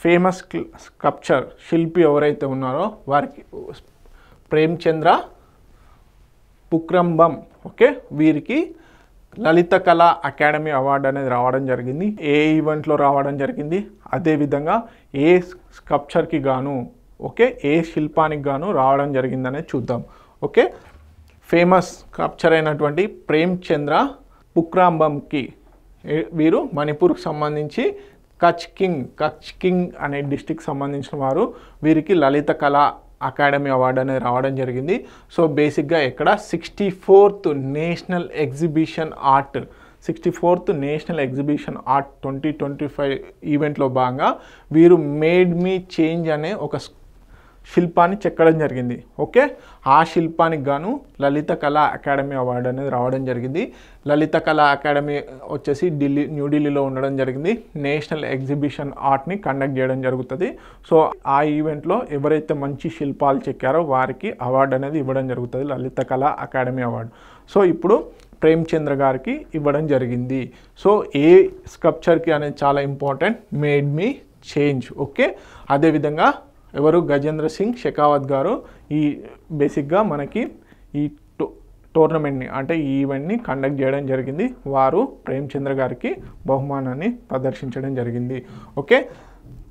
Famous sculpture శిల్పి ఎవరైతే ఉన్నారో వారికి ప్రేమ్చంద్ర పుక్రంబం. ఓకే, వీరికి లలిత కళా అకాడమీ అవార్డు అనేది రావడం జరిగింది. ఏ ఈవెంట్లో రావడం జరిగింది, అదేవిధంగా ఏ స్కల్ప్చర్కి గాను, ఓకే, ఏ శిల్పానికి గాను రావడం జరిగిందనేది చూద్దాం. ఓకే, ఫేమస్ స్కల్ప్చర్ అయినటువంటి ప్రేమ్చంద్ర పుక్రంబంకి వీరు మణిపూర్కి సంబంధించి కచ్ కింగ్ అనే డిస్టిక్ సంబంధించిన వారు. వీరికి లలిత కళా అకాడమీ అవార్డు అనేది రావడం జరిగింది. సో బేసిక్గా ఇక్కడ 64th నేషనల్ ఎగ్జిబిషన్ ఆర్ట్ 2025 ఈవెంట్లో భాగంగా వీరు మేడ్ మీ చేంజ్ అనే ఒక శిల్పాన్ని చెక్కడం జరిగింది. ఓకే, ఆ శిల్పానికి గాను లలిత కళా అకాడమీ అవార్డు అనేది రావడం జరిగింది. లలిత కళా అకాడమీ వచ్చేసి న్యూఢిల్లీలో ఉండడం జరిగింది. నేషనల్ ఎగ్జిబిషన్ ఆర్ట్ని కండక్ట్ చేయడం జరుగుతుంది. సో ఆ ఈవెంట్లో ఎవరైతే మంచి శిల్పాలు చెక్కారో వారికి అవార్డు అనేది ఇవ్వడం జరుగుతుంది, లలిత కళా అకాడమీ అవార్డు. సో ఇప్పుడు ప్రేమ్చంద్ర గారికి ఇవ్వడం జరిగింది. సో ఏ స్కల్ప్చర్కి అనేది చాలా important, made me change. Okay, అదేవిధంగా ఎవరు గజేంద్ర సింగ్ షెకావత్ గారు ఈ బేసిక్గా మనకి ఈ టోర్నమెంట్ని అంటే ఈ ఈవెంట్ని కండక్ట్ చేయడం జరిగింది. వారు ప్రేమ్చంద్ర గారికి బహుమానాన్ని ప్రదర్శించడం జరిగింది. ఓకే,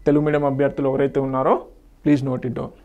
తెలుగు మీడియం అభ్యర్థులు ఎవరైతే ఉన్నారో ప్లీజ్ నోట్ ఇట్ డౌన్.